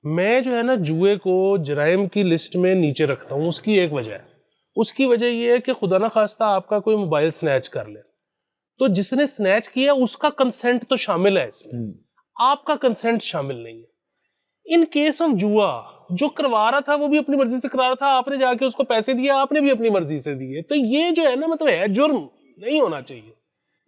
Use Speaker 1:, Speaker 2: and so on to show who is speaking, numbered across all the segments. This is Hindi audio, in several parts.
Speaker 1: मैं जो है ना जुए को जराइम की लिस्ट में नीचे रखता हूँ। उसकी एक वजह है, उसकी वजह ये है कि खुदा ना खास्ता आपका कोई मोबाइल स्नैच कर ले, तो जिसने स्नैच किया उसका कंसेंट तो शामिल है इसमें, आपका कंसेंट शामिल नहीं है। इन केस ऑफ जुआ, जो करवा रहा था वो भी अपनी मर्जी से करा रहा था, आपने जाके उसको पैसे दिए, आपने भी अपनी मर्जी से दिए, तो ये जो है ना मतलब है जुर्म, नहीं होना चाहिए।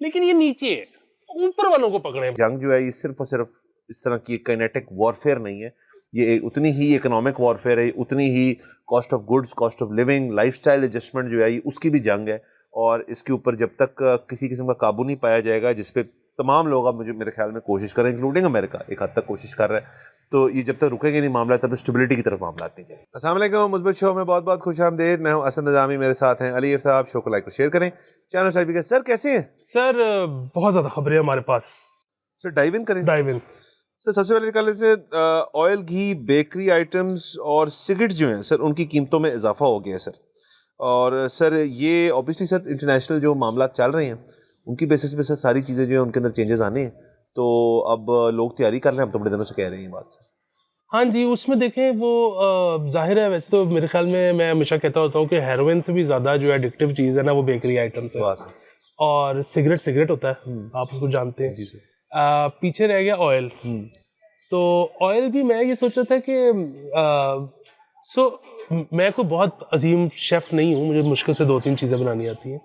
Speaker 1: लेकिन ये नीचे है, ऊपर वालों को पकड़े।
Speaker 2: जंग जो है ये सिर्फ और सिर्फ इस तरह की काइनेटिक वॉरफेयर नहीं है, ये उतनी ही इकोनॉमिक वॉरफेयर है, उतनी ही cost of goods, cost of living, lifestyle adjustment जो है ये उसकी भी जंग है। और इसके ऊपर जब तक किसी किस्म का काबू नहीं पाया जाएगा, जिसपे तमाम लोग अब मुझे मेरे ख्याल में कोशिश करें, इंक्लूडिंग अमेरिका एक हद तक कोशिश कर रहा है, तो ये जब तक रुकेंगे नहीं मामला, तब स्टेबिलिटी की तरफ मामला नहीं जाएगा। अस्सलाम वालेकुम, मुस्बत शो में बहुत बहुत खुश आमदीद। मैं हूं असद निज़ामी, मेरे साथ हैं अली साहब। शो को लाइक और शेयर करें, चैनल सब्सक्राइब करें। सर कैसे हैं?
Speaker 1: सर बहुत ज्यादा खबरें हमारे पास,
Speaker 2: सर डाइव इन करें।
Speaker 1: Dive in.
Speaker 2: सर सबसे पहले निकाल से ऑयल, घी, बेकरी आइटम्स और सिगरेट जो हैं सर, उनकी कीमतों में इजाफा हो गया है सर। और सर ये ऑब्वियसली सर इंटरनेशनल जो मामला चल रहे हैं उनकी बेसिस पे सर सारी चीज़ें जो हैं उनके अंदर चेंजेस आने हैं, तो अब लोग तैयारी कर रहे हैं। हम तो बड़े दिनों से कह रहे हैं ये बात सर।
Speaker 1: हाँ जी, उसमें देखें वो जाहिर है, वैसे तो मेरे ख्याल में मैं हमेशा कहता होता हूँ कि हेरोइन से भी ज़्यादा जो एडिक्टिव चीज़ है ना वो बेकरी आइटम्स है, और सिगरेट होता है, आप उसको जानते हैं।
Speaker 2: जी सर।
Speaker 1: पीछे रह गया ऑयल। तो ऑयल भी मैं ये सोच रहा था कि मैं कोई बहुत अजीम शेफ़ नहीं हूँ, मुझे मुश्किल से 2-3 चीज़ें बनानी आती हैं,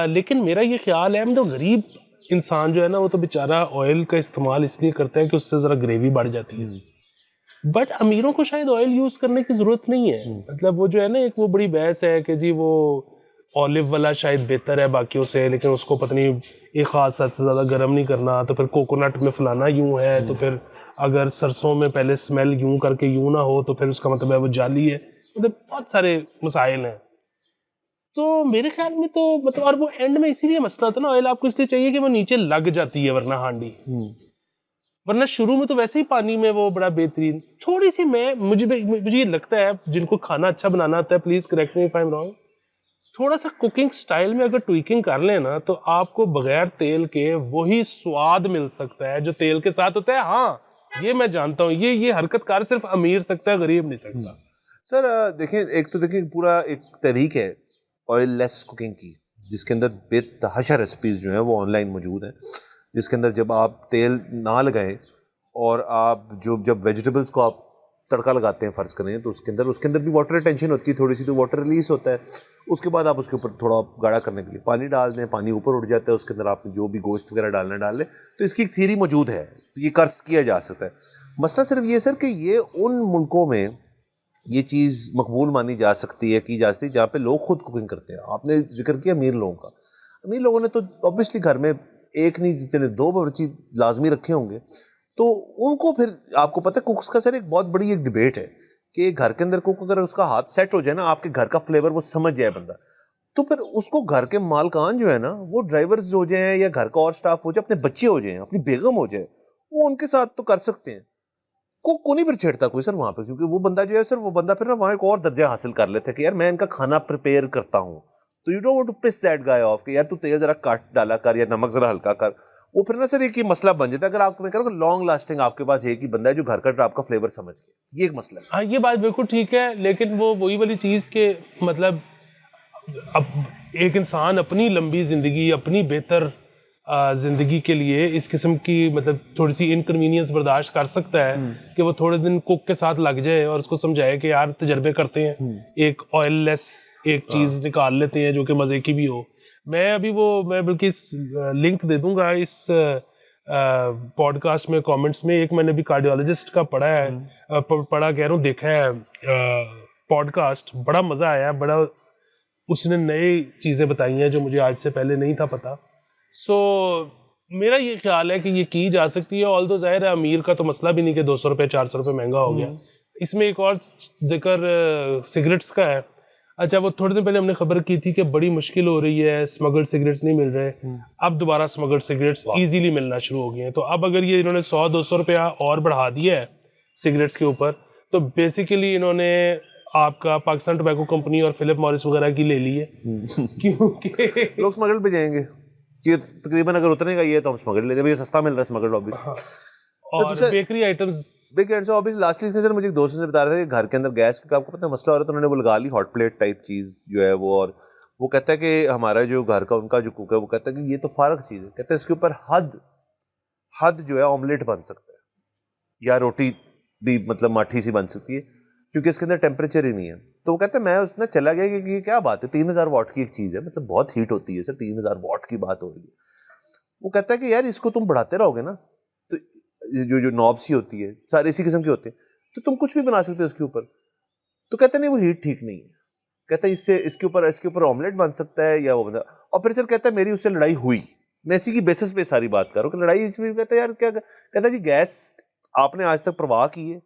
Speaker 1: लेकिन मेरा ये ख्याल है मतलब गरीब इंसान जो है ना वो तो बेचारा ऑयल का इस्तेमाल इसलिए करता है कि उससे ज़रा ग्रेवी बढ़ जाती है, बट अमीरों को शायद ऑयल यूज करने की जरूरत नहीं है। मतलब वो जो है ना, एक वो बड़ी बहस है कि जी वो ऑलिव वाला शायद बेहतर है बाकियों से, लेकिन उसको पता नहीं एक खास हद से ज़्यादा गर्म नहीं करना, तो फिर कोकोनट में फलाना यूं है, तो फिर अगर सरसों में पहले स्मेल यूं करके यूं ना हो तो फिर उसका मतलब है वो जाली है। मतलब बहुत सारे मसाइल हैं। तो मेरे ख्याल में तो मतलब, और वो एंड में इसीलिए मसला था ना, ऑयल आपको इसलिए चाहिए कि वो नीचे लग जाती है वरना हांडी, वरना शुरू में तो वैसे ही पानी में वो बड़ा बेहतरीन। थोड़ी सी मुझे ये लगता है, जिनको खाना अच्छा बनाना आता है, please correct me if I am wrong, थोड़ा सा कुकिंग स्टाइल में अगर ट्विकिंग कर लेना तो आपको बगैर तेल के वही स्वाद मिल सकता है जो तेल के साथ होता है। हाँ, ये मैं जानता हूँ, ये हरकत कार सिर्फ अमीर सकता है, गरीब नहीं सकता।
Speaker 2: सर देखें, एक तो देखें पूरा एक तहरीक है ऑयल लेस कुकिंग की, जिसके अंदर बेतहाशा रेसिपीज़ जो हैं वो ऑनलाइन मौजूद हैं, जिसके अंदर जब आप तेल ना लगाएं और आप जब वेजिटेबल्स को आप तड़का लगाते हैं फ़र्ज़ करें, तो उसके अंदर भी वाटर रिटेंशन होती है थोड़ी सी, तो वाटर रिलीज़ होता है। उसके बाद आप उसके ऊपर थोड़ा गाढ़ा करने के लिए पानी डाल दें, पानी ऊपर उठ जाता है, उसके अंदर आपने जो भी गोश्त वगैरह डालना डाल लें। तो इसकी एक थ्योरी मौजूद है, तो ये कर्ज किया जा सकता है। मसला सिर्फ ये सर कि ये उन मुल्कों में ये चीज़ मकबूल मानी जा सकती है, की जा सकती है, जहाँ पे लोग खुद कुकिंग करते हैं। आपने जिक्र किया अमीर लोगों का, अमीर लोगों ने तो ऑब्वियसली घर में एक नहीं जितने 2 बावर्ची लाजमी रखे होंगे, तो उनको फिर आपको पता है कुक्स का सर एक बहुत बड़ी एक डिबेट है कि घर के अंदर कुक अगर उसका हाथ सेट हो जाए ना, आपके घर का फ्लेवर वो समझ जाए बंदा, तो फिर उसको घर के मालकान जो है ना, वो ड्राइवर्स हो जाए या घर का और स्टाफ हो जाए, अपने बच्चे हो जाए, अपनी बेगम हो जाए, वो उनके साथ तो कर सकते हैं। को नहीं फिर छेड़ता कोई सर वहां पे, क्योंकि वो बंदा जो है सर, वो बंदा फिर ना वहां एक और दर्जा हासिल कर लेता है कि यार मैं इनका खाना प्रिपेयर करता हूँ, तो you don't want to piss that guy off कि यार तू तेल जरा काट डाला कर या नमक जरा हल्का कर। वो फिर ना सर एक ही मसला बन जाता है। अगर आपको मैं कह रहा हूँ लॉन्ग लास्टिंग आपके पास एक ही बंदा है जो घर का आपका फ्लेवर समझ गया, ये एक मसला है।
Speaker 1: हाँ, ये बात बिल्कुल ठीक है, लेकिन वो वही वाली चीज़ के मतलब अब एक इंसान अपनी लंबी ज़िंदगी, अपनी बेहतर ज़िंदगी के लिए इस किस्म की मतलब थोड़ी सी इनकन्वीनियंस बर्दाश्त कर सकता है कि वो थोड़े दिन कुक के साथ लग जाए और उसको समझाए कि यार तजर्बे करते हैं, एक ऑयल लेस एक चीज़ निकाल लेते हैं जो कि मज़े की भी हो। मैं बल्कि लिंक दे दूंगा इस पॉडकास्ट में, कमेंट्स में। एक मैंने भी कार्डियोलॉजिस्ट का पढ़ा है, पढ़ा कह रहा हूँ, देखा है पॉडकास्ट, बड़ा मज़ा आया, बड़ा उसने नई चीज़ें बताई हैं जो मुझे आज से पहले नहीं था पता। सो मेरा ये ख्याल है कि ये की जा सकती है। ऑल्दो ज़ाहिर है अमीर का तो मसला भी नहीं कि 200 रुपये 400 रुपये महंगा हो गया। इसमें एक और जिक्र सिगरेट्स का है। अच्छा, वो थोड़े दिन पहले हमने खबर की थी कि बड़ी मुश्किल हो रही है, स्मगल्ड सिगरेट्स नहीं मिल रहे, अब दोबारा स्मगल्ड सिगरेट्स ईजीली मिलना शुरू हो गए हैं। तो अब अगर ये इन्होंने 100-200 रुपया और बढ़ा दिया है सिगरेट्स के ऊपर, तो बेसिकली इन्होंने आपका पाकिस्तान टोबैको कंपनी और फिलिप मॉरिस वगैरह की ले ली है। क्योंकि
Speaker 2: लोग स्मगल पे जाएंगे, ये तकरीबन अगर उतने का ये तो हम स्मगल लेते हैं, सस्ता मिल रहा है स्मगल ऑब्वियसली।
Speaker 1: और bakery items
Speaker 2: big and so obviously lastly इसके सर मुझे एक दोस्त से बता रहे थे कि घर के अंदर गैस क्योंकि आपको पता है मसला हो रहा है तो उन्होंने वो लगा ली हॉट प्लेट टाइप चीज़ जो है वो, और वो कहता है कि हमारा जो घर का उनका जो कुक है वो कहता है कि ये तो फारक चीज़ है, कहता है इसके ऊपर हद जो है ऑमलेट बन सकता है या रोटी भी मतलब माठी सी बन सकती है क्योंकि इसके अंदर टेम्परेचर ही नहीं है। तो वो कहते हैं मैं उसने चला गया कि ये क्या बात है, 3000 वाट की एक चीज़ है, मतलब बहुत हीट होती है सर, 3000 वाट की बात हो रही है। वो कहता है कि यार इसको तुम बढ़ाते रहोगे ना तो जो जो नॉब सी होती है सारे इसी किस्म के होते हैं तो तुम कुछ भी बना सकते हो इसके ऊपर। तो कहते नहीं वो हीट ठीक नहीं है, कहता है इससे इसके ऊपर ऑमलेट बन सकता है या वो बना। और फिर सर कहता है मेरी उससे लड़ाई हुई, मैं इसी की बेसिस पे सारी बात कर रहा हूँ कि लड़ाई इसमें। कहता है यार क्या, कहता है जी गैस आपने आज तक परवाह की है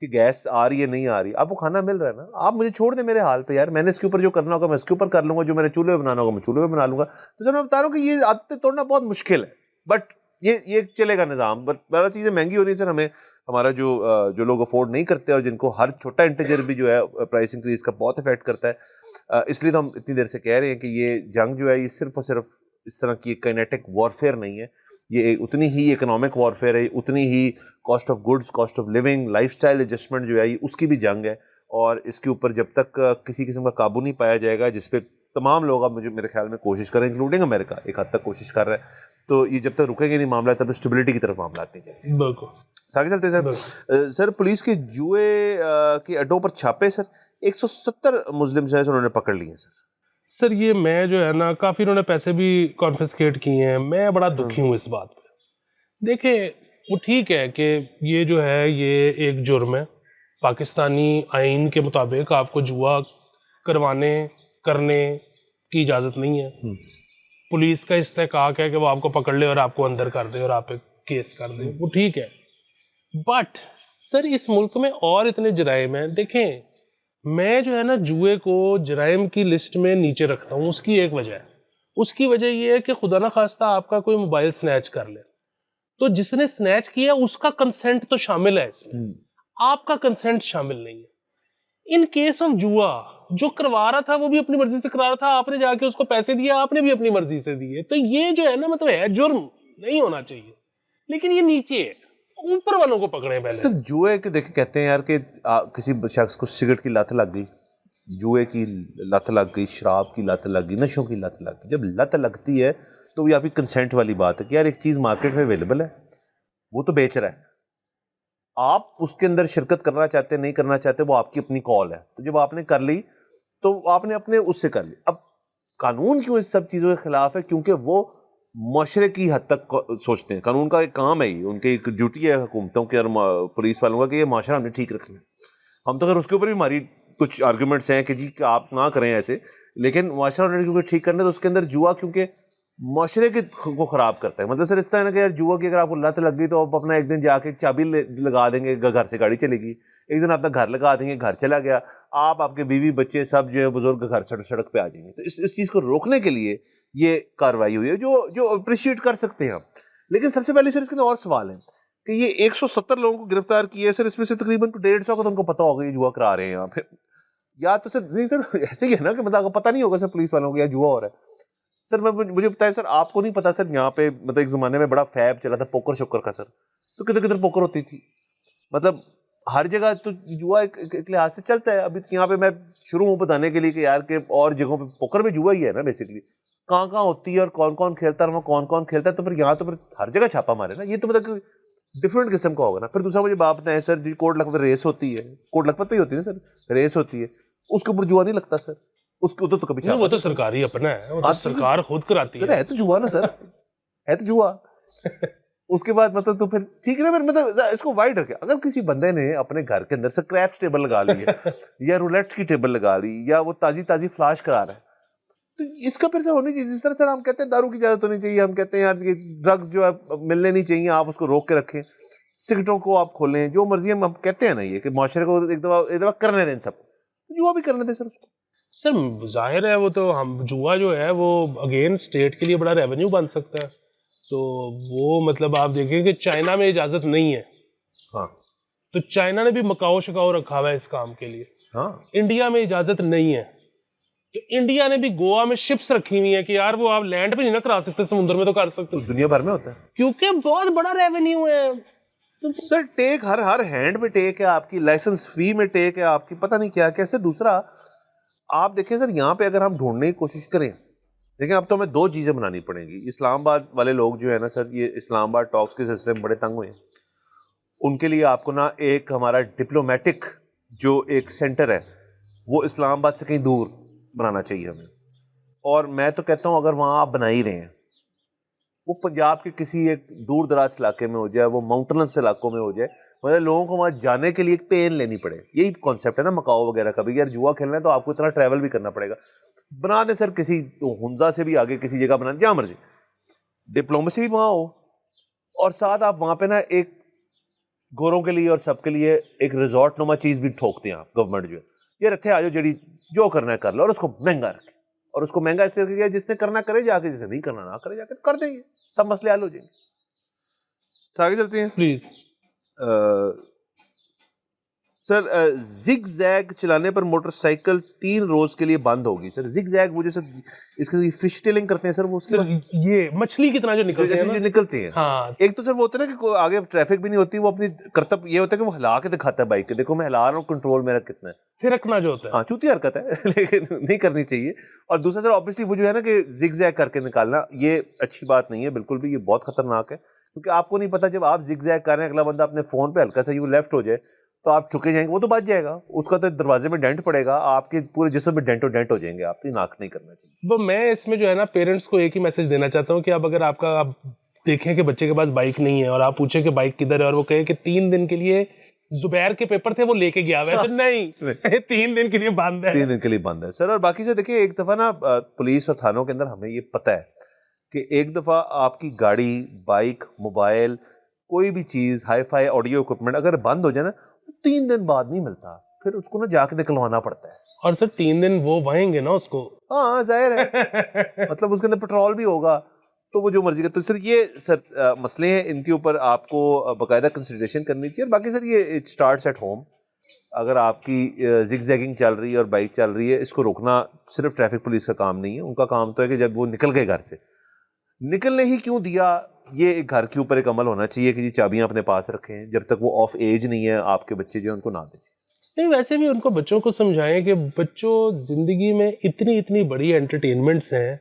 Speaker 2: कि गैस आ रही है नहीं आ रही, आपको खाना मिल रहा है ना, आप मुझे छोड़ दें मेरे हाल पे यार, मैंने इसके ऊपर जो करना होगा मैं इसके ऊपर कर लूंगा, जो मैंने चूल्हे पे बनाना होगा मैं चूल्हे पे बना लूंगा। तो सर मैं बता रहा हूँ कि ये आदतें तोड़ना बहुत मुश्किल है, बट ये चलेगा निज़ाम। बट बड़ा चीज़ें महंगी हो रही है सर, हमें हमारा जो लोग अफोर्ड नहीं करते और जिनको हर छोटा इंटीजर भी जो है प्राइस इंक्रीज का बहुत इफेक्ट करता है, इसलिए तो हम इतनी देर से कह रहे हैं कि ये जंग जो है ये सिर्फ और सिर्फ इस तरह की काइनेटिक वॉरफेयर नहीं है, ये उतनी ही इकोनॉमिक वॉरफेयर है, उतनी ही cost of goods, cost of living, lifestyle adjustment जो है ये उसकी भी जंग है। और इसके ऊपर जब तक किसी किस्म का काबू नहीं पाया जाएगा, जिसपे तमाम लोग अब मुझे मेरे ख्याल में कोशिश करें, इंक्लूडिंग अमेरिका एक हद तक कोशिश कर रहा है, तो ये जब तक रुकेंगे नहीं मामला तब स्टेबिलिटी की तरफ मामला नहीं जाएंगे।
Speaker 1: बिल्कुल
Speaker 2: आगे चलते हैं सर। सर पुलिस के जुए के अड्डों पर छापे सर, 170 मुस्लिम जो है उन्होंने पकड़ लिए
Speaker 1: सर। ये मैं जो है ना काफ़ी उन्होंने पैसे भी कॉन्फिस्केट किए हैं, मैं बड़ा दुखी हूँ इस बात पे। देखें वो ठीक है कि ये जो है ये एक जुर्म है, पाकिस्तानी आइन के मुताबिक आपको जुआ करने की इजाज़त नहीं है। पुलिस का इस्तेहकाक है कि वो आपको पकड़ ले और आपको अंदर कर दे और आप पे केस कर दे, वो ठीक है। बट सर इस मुल्क में और इतने जराइम हैं। देखें मैं जो है ना जुए को जराइम की लिस्ट में नीचे रखता हूँ, उसकी एक वजह है। उसकी वजह ये है कि खुदा ना खास्ता आपका कोई मोबाइल स्नैच कर ले, तो जिसने स्नैच किया उसका कंसेंट तो शामिल है इसमें, आपका कंसेंट शामिल नहीं है। इन केस ऑफ जुआ जो करवा रहा था वो भी अपनी मर्जी से करा रहा था, आपने जाके उसको पैसे दिए, आपने भी अपनी मर्जी से दिए, तो ये जो है ना मतलब है जुर्म, नहीं होना चाहिए। लेकिन ये नीचे है, ऊपर वालों को पकड़े पहले।
Speaker 2: सर जुए के देखे कहते हैं यार कि किसी शख्स को सिगरेट की लत लग गई, जुए की लत लग गई, शराब की लत लग गई, नशों की लत लग गई। जब लत लगती है तो ये आपकी कंसेंट वाली बात है कि यार एक चीज़ मार्केट में अवेलेबल है, वो तो बेच रहा है, आप उसके अंदर शिरकत करना चाहते नहीं करना चाहते वो आपकी अपनी कॉल है। तो जब आपने कर ली तो आपने अपने उससे कर ली। अब कानून क्यों इस सब चीज़ों के खिलाफ है? क्योंकि वो माशरे की हद तक सोचते हैं, कानून का एक काम है, उनकी एक ड्यूटी है हुकूमतों के और पुलिस वालों का कि ये माशरा हमने ठीक रखना है। हम तो अगर उसके ऊपर भी हमारी कुछ आर्ग्यूमेंट्स हैं कि जी कि आप ना करें ऐसे, लेकिन माशरा उन्होंने क्योंकि ठीक करना है तो उसके अंदर जुआ क्योंकि माशरे के को ख़राब करता है। मतलब सर इस तरह ना कि यार जुआ की अगर आपको लत लग गई तो आप अपना एक दिन जाके चाबी लगा देंगे, घर से गाड़ी चलेगी, एक दिन अपना घर लगा देंगे, घर चला गया, आप आपके बीवी बच्चे सब जो है बुजुर्ग घर सड़क पे आ जाएंगे। तो इस चीज़ को रोकने के लिए ये कार्रवाई हुई है जो अप्रिशिएट कर सकते हैं हम। लेकिन सबसे पहले सर इसके अंदर और सवाल है कि ये 170 लोगों को गिरफ्तार किया है सर, इसमें से तकरीबन 150 को तो उनको पता होगा ये जुआ करा रहे हैं यहाँ पे, या तो सर नहीं सर ऐसे ही है ना कि मतलब पता नहीं होगा सर पुलिस वालों को या जुआ हो रहा है। सर मुझे बताया सर, आपको नहीं पता सर यहाँ पे मतलब एक ज़माने में बड़ा फैब चला था पोकर शोकर का सर, तो किधर किधर पोकर होती थी, मतलब हर जगह तो जुआ एक लिहाज से चलता है। अभी यहाँ पे मैं शुरू हूँ बताने के लिए कि यार के और जगहों पे पोकर में जुआ ही है ना बेसिकली, कहाँ होती है और कौन कौन खेलता है, कौन कौन खेलता है, तो फिर यहाँ तो फिर हर जगह छापा मारे ना, ये तो मतलब डिफरेंट किस्म का होगा ना। फिर दूसरा मुझे बात बताएं सर, जी कोट लखपत रेस होती है, कोट लखपत पे ही होती है ना सर, रेस होती है, उसके ऊपर जुआ नहीं लगता सर, उसको तो कभी
Speaker 1: वो तो सरकारी अपना है, वो तो सरकार खुद कराती
Speaker 2: है तो जुआ ना सर, है तो जुआ। उसके बाद मतलब तो फिर ठीक है, फिर मतलब इसको वाइड रखे। अगर किसी बंदे ने अपने घर के अंदर स्क्रैप्स टेबल लगा ली है या रूलेट की टेबल लगा ली या वो ताजी फ्लाश करा रहा है, तो इसका फिर से होनी चाहिए। जिस तरह सर हम कहते हैं दारू की इजाजत होनी चाहिए, हम कहते हैं यार ये ड्रग्स जो है मिलने नहीं चाहिए, आप उसको रोक के रखें, सिगरेटों को आप खोलें, जो मर्जी हम कहते हैं ना ये कि माशरे को एक दफा करने दें, सब जुआ भी करने दें सर उसको।
Speaker 1: सर जाहिर है वो तो हम जुआ जो है वो अगेन स्टेट के लिए बड़ा रेवेन्यू बन सकता है, तो वो मतलब आप देखें कि चाइना में इजाज़त नहीं है,
Speaker 2: हाँ,
Speaker 1: तो चाइना ने भी मकाओ शकाओ रखा हुआ है इस काम के लिए।
Speaker 2: हाँ,
Speaker 1: इंडिया में इजाज़त नहीं है, तो इंडिया ने भी गोवा में शिप्स रखी हुई है कि यार वो आप लैंड पे नहीं ना करा सकते, समुद्र में तो कर सकते,
Speaker 2: दुनिया भर में होता है
Speaker 1: क्योंकि बहुत बड़ा रेवेन्यू है।
Speaker 2: सर टेक हर हैंड में टेक है आपकी, लाइसेंस फी में टेक है आपकी, पता नहीं क्या कैसे। दूसरा आप देखें सर, यहाँ पे अगर हम ढूंढने की कोशिश करें, देखिए अब तो हमें दो चीज़ें बनानी पड़ेंगी। इस्लामाबाद वाले लोग जो है ना सर, ये इस्लामाबाद टॉक्स के सिलसिले में बड़े तंग हुए हैं। उनके लिए आपको ना एक हमारा डिप्लोमेटिक जो एक सेंटर है वो इस्लामाबाद से कहीं दूर बनाना चाहिए हमें। और मैं तो कहता हूँ अगर वहाँ आप बना ही रहे हैं, वो पंजाब के किसी एक दूर दराज इलाके में हो जाए, वो माउंटेनस इलाकों में हो जाए, मतलब लोगों को वहाँ जाने के लिए एक पेन लेनी पड़े। यही कॉन्सेप्ट है ना मकाओ वगैरह का भी, यार जुआ खेलना है तो आपको इतना ट्रैवल भी करना पड़ेगा। बना दे सर किसी हुंजा से भी आगे किसी जगह बना दे, जहाँ मर्जी, डिप्लोमेसी भी वहाँ हो, और साथ आप वहाँ पे ना एक गोरों के लिए और सबके लिए एक रिजॉर्ट नुमा चीज़ भी ठोकते हैं आप गवर्नमेंट जो है, यार इतने आ जाओ, जड़ी जो करना है कर लो, और उसको महंगा रखें। और उसको महंगा इसलिए रखें जिसने करना करे जाके, जिसने नहीं करना ना करे जाके, कर देंगे, सब मसले हल हो जाएंगे। आगे चलते हैं
Speaker 1: प्लीज।
Speaker 2: सर जिग जैग चलाने पर मोटरसाइकिल 3 रोज के लिए बंद होगी। सर जिग जैग वो जैसे इसके फिश टेलिंग करते हैं सर, वो
Speaker 1: सर ये मछली कितना जो निकलते हैं
Speaker 2: जो निकलती है।
Speaker 1: हाँ।
Speaker 2: एक तो सर वो होता है ना कि आगे ट्रैफिक भी नहीं होती, वो अपनी कर्तव्य ये होता है कि वो हिला के दिखाता है बाइक के, देखो मैं हिला रहा हूँ, कंट्रोल मेरा कितना है।
Speaker 1: थिरकना जो होता है,
Speaker 2: हाँ चूती हरकत है लेकिन नहीं करनी चाहिए। और दूसरा सर ऑब्वियसली वो जो है ना कि जिग जैग करके निकालना, ये अच्छी बात नहीं है बिल्कुल भी, ये बहुत खतरनाक है। क्योंकि आपको नहीं पता जब आप जिग जैग कर रहे हैं, अगला बंदा अपने फोन पे हल्का सा यू लेफ्ट हो जाए तो आप चुके जाएंगे, वो तो बच जाएगा, उसका तो दरवाजे में डेंट पड़ेगा, आपके पूरे जिस्म में डेंट हो जाएंगे, आपकी नाक नहीं करना चाहिए।
Speaker 1: वो मैं इसमें जो है ना पेरेंट्स को एक ही मैसेज देना चाहता हूँ कि अब अगर आप देखें कि बच्चे के पास बाइक नहीं है और आप पूछे कि बाइक किधर है और वो कहे कि 3 दिन के लिए जुबैर के पेपर थे वो लेके गया, वैसे नहीं 3 दिन के लिए बंद है,
Speaker 2: 3 दिन के लिए बंद है सर। और बाकी से देखिए, एक दफा ना पुलिस और थानों के अंदर हमें ये पता है कि एक दफा आपकी गाड़ी, बाइक, मोबाइल, कोई भी चीज, हाई फाई ऑडियो इक्विपमेंट अगर बंद हो जाए ना, 3 दिन बाद नहीं मिलता, फिर उसको ना जाके निकलवाना पड़ता है।
Speaker 1: और सर 3 दिन वो वहेंगे ना उसको,
Speaker 2: हाँ जाहिर है मतलब उसके अंदर पेट्रोल भी होगा, तो वो जो मर्जी का। तो सर ये सर मसले हैं, इनके ऊपर आपको बाकायदा कंसिडरेशन करनी चाहिए। और बाकी सर ये इट स्टार्ट्स एट होम। अगर आपकी जिग जैगिंग चल रही है और बाइक चल रही है, इसको रोकना सिर्फ ट्रैफिक पुलिस का काम नहीं है, उनका काम तो है कि जब वो निकल गए घर से, निकलने ही क्यों दिया, ये एक घर के ऊपर एक अमल होना चाहिए कि जी चाबियां अपने पास रखें, जब तक वो ऑफ एज नहीं है आपके बच्चे जो उनको ना दें।
Speaker 1: नहीं वैसे भी उनको बच्चों को समझाएं कि बच्चों जिंदगी में इतनी इतनी बड़ी एंटरटेनमेंट्स हैं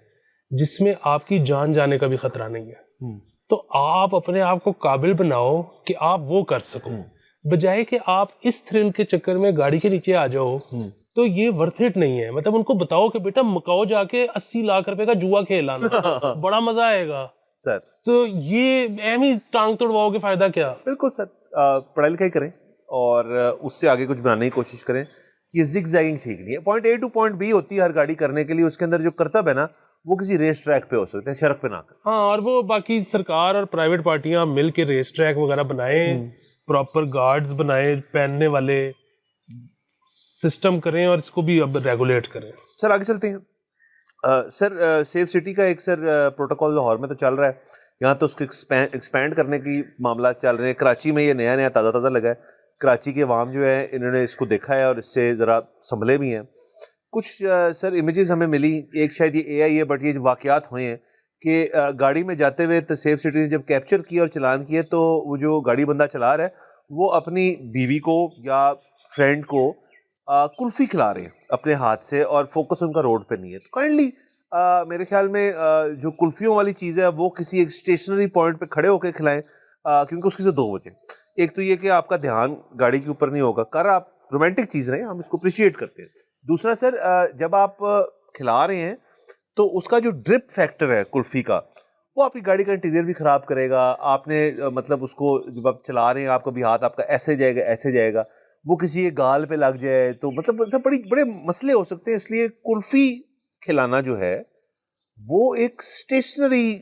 Speaker 1: जिसमें आपकी जान जाने का भी खतरा नहीं है, तो आप अपने आप को काबिल बनाओ कि आप वो कर सको, बजाय कि आप इस थ्रिल के चक्कर में गाड़ी के नीचे आ जाओ, तो ये वर्थ इट नहीं है। मतलब उनको बताओ कि बेटा मकाओ जाके 80 लाख रुपए का जुआ खेल आना बड़ा मजा आएगा
Speaker 2: सर।
Speaker 1: तो ये एम ही टांग तोड़वाओगे, फायदा क्या।
Speaker 2: बिल्कुल सर, पढ़ाई लिखाई करें और उससे आगे कुछ बनाने की कोशिश करें। ये जिग जैगिंग ठीक नहीं है। Point A to point B होती है हर गाड़ी करने के लिए, उसके अंदर जो कर्तव्य है ना वो किसी रेस ट्रैक पे हो सकते हैं, सड़क पे ना कर।
Speaker 1: हाँ, और वो बाकी सरकार और प्राइवेट पार्टियां मिल के रेस ट्रैक वगैरह बनाए, प्रॉपर गार्ड्स बनाए, पहनने वाले सिस्टम करें और इसको भी अब रेगुलेट करें।
Speaker 2: सर आगे चलते हैं। सर सेफ सिटी का एक सर प्रोटोकॉल लाहौर में तो चल रहा है, यहाँ तो उसको एक्सपैंड करने की मामला चल रहे हैं। कराची में ये नया ताज़ा लगा है, कराची के अवाम जो है इन्होंने इसको देखा है और इससे ज़रा संभले भी हैं। कुछ सर इमेजेस हमें मिली, एक शायद ये AI है, बट ये वाक़यात हुए हैं कि गाड़ी में जाते हुए तो सेफ सिटी ने जब कैप्चर किया और चलान किया, तो वो जो गाड़ी बंदा चला रहा है वो अपनी बीवी को या फ्रेंड को कुल्फ़ी खिला रहे हैं अपने हाथ से, और फोकस उनका रोड पे नहीं है। तो काइंडली मेरे ख्याल में जो कुल्फ़ियों वाली चीज़ है वो किसी एक स्टेशनरी पॉइंट पे खड़े होकर खिलाएं, क्योंकि उसकी तो 2 वजह। एक तो ये कि आपका ध्यान गाड़ी के ऊपर नहीं होगा, कर आप रोमांटिक चीज़ रहे, हम इसको अप्रिशिएट करते हैं। दूसरा सर, जब आप खिला रहे हैं तो उसका जो ड्रिप फैक्टर है कुल्फ़ी का, वो आपकी गाड़ी का इंटीरियर भी ख़राब करेगा। आपने मतलब उसको जब आप चला रहे हैं, आपका भी हाथ आपका ऐसे जाएगा, वो किसी के गाल पे लग जाए तो मतलब सब बड़े मसले हो सकते हैं। इसलिए कुल्फ़ी खिलाना जो है वो एक स्टेशनरी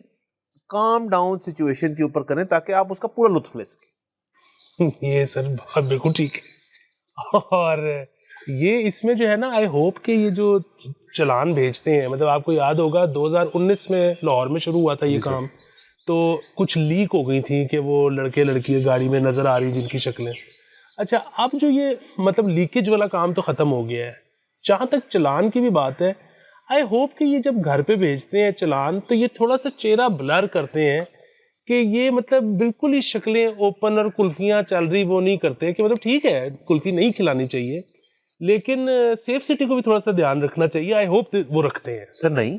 Speaker 2: काम डाउन सिचुएशन के ऊपर करें ताकि आप उसका पूरा लुत्फ ले सकें।
Speaker 1: ये सर बहुत बिल्कुल ठीक है। और ये इसमें जो है ना, आई होप कि ये जो चलान भेजते हैं, मतलब आपको याद होगा 2019 में लाहौर में शुरू हुआ था ये काम, तो कुछ लीक हो गई थी कि वो लड़के लड़की गाड़ी में नज़र आ रही जिनकी शक्लें। अच्छा, अब जो ये मतलब लीकेज वाला काम तो ख़त्म हो गया है। जहाँ तक चलान की भी बात है, आई होप कि ये जब घर पे भेजते हैं चलान तो ये थोड़ा सा चेहरा ब्लर करते हैं कि ये मतलब बिल्कुल ही शक्लें ओपन और कुल्फियाँ चल रही वो नहीं करते, कि मतलब ठीक है कुल्फी नहीं खिलानी चाहिए, लेकिन सेफ सिटी को भी थोड़ा सा ध्यान रखना चाहिए। आई होप वो रखते हैं।
Speaker 2: सर नहीं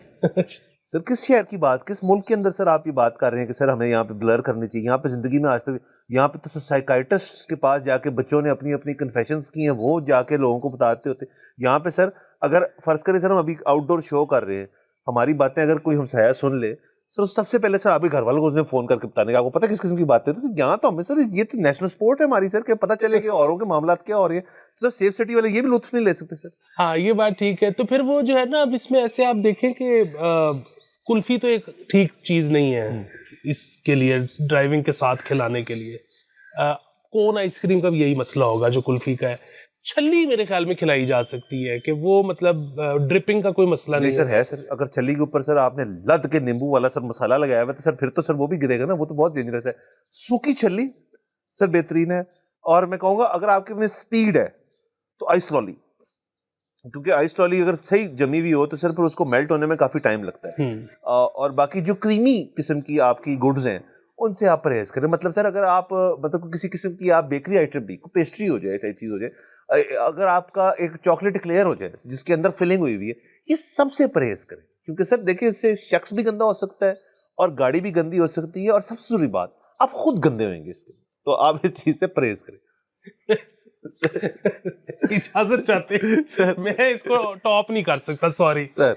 Speaker 2: सर, किस शहर की बात, किस मुल्क के अंदर सर आप ये बात कर रहे हैं कि सर हमें यहाँ पे ब्लर करनी चाहिए? यहाँ पे जिंदगी में आज तक, यहाँ पे तो साइकाइट्रिस्ट के पास जाके बच्चों ने अपनी अपनी कन्फेशंस की हैं, वो जाके लोगों को बताते होते। यहाँ पे सर अगर फर्ज करें सर हम अभी आउटडोर शो कर रहे हैं, हमारी बातें अगर कोई हमसाया सुन ले सर, सबसे पहले सर आपके घर वालों को उसने फोन करके बताने का, आपको पता है किस किस्म की बातें। तो यहाँ तो हमें सर ये तो नेशनल स्पोर्ट है हमारी सर, कि पता चले कि औरों के मामला क्या हो रहे हैं। तो सर सेफ सिटी वाले ये भी लुत्फ नहीं ले सकते सर।
Speaker 1: हाँ ये बात ठीक है। तो फिर वो जो है ना, अब इसमें ऐसे आप देखें कि कुल्फी तो एक ठीक चीज़ नहीं है इसके लिए, ड्राइविंग के साथ खिलाने के लिए। कोन आइसक्रीम का भी यही मसला होगा जो कुल्फी का है। छल्ली मेरे ख्याल में खिलाई जा सकती है, कि वो मतलब ड्रिपिंग का कोई मसला
Speaker 2: नहीं
Speaker 1: नहीं
Speaker 2: सर है सर, अगर छल्ली के ऊपर सर आपने लद के नींबू वाला सर मसाला लगाया हुआ है तो सर फिर तो सर वो भी गिरेगा ना, वो तो बहुत डेंजरस है। सूखी छल्ली सर बेहतरीन है। और मैं कहूँगा अगर आपके में स्पीड है तो आइस लॉली, क्योंकि आइस लॉली अगर सही जमी हुई हो तो सर फिर उसको मेल्ट होने में काफ़ी टाइम लगता है। और बाकी जो क्रीमी किस्म की आपकी गुड्स हैं उनसे आप परहेज करें। मतलब सर अगर आप मतलब किसी किस्म की आप बेकरी आइटम भी, पेस्ट्री हो जाए, टाइप चीज़ हो जाए, अगर आपका एक चॉकलेट क्लेयर हो जाए जिसके अंदर फिलिंग हुई हुई है, ये सबसे परहेज करें। क्योंकि सर देखिए इससे शख्स भी गंदा हो सकता है और गाड़ी भी गंदी हो सकती है, और सबसे जरूरी बात आप खुद गंदे होंगे इसके। तो आप इस चीज़ से परहेज करें।
Speaker 1: इजाजत चाहते सर, मैं इसको टॉप नहीं कर सकता, सॉरी
Speaker 2: सर।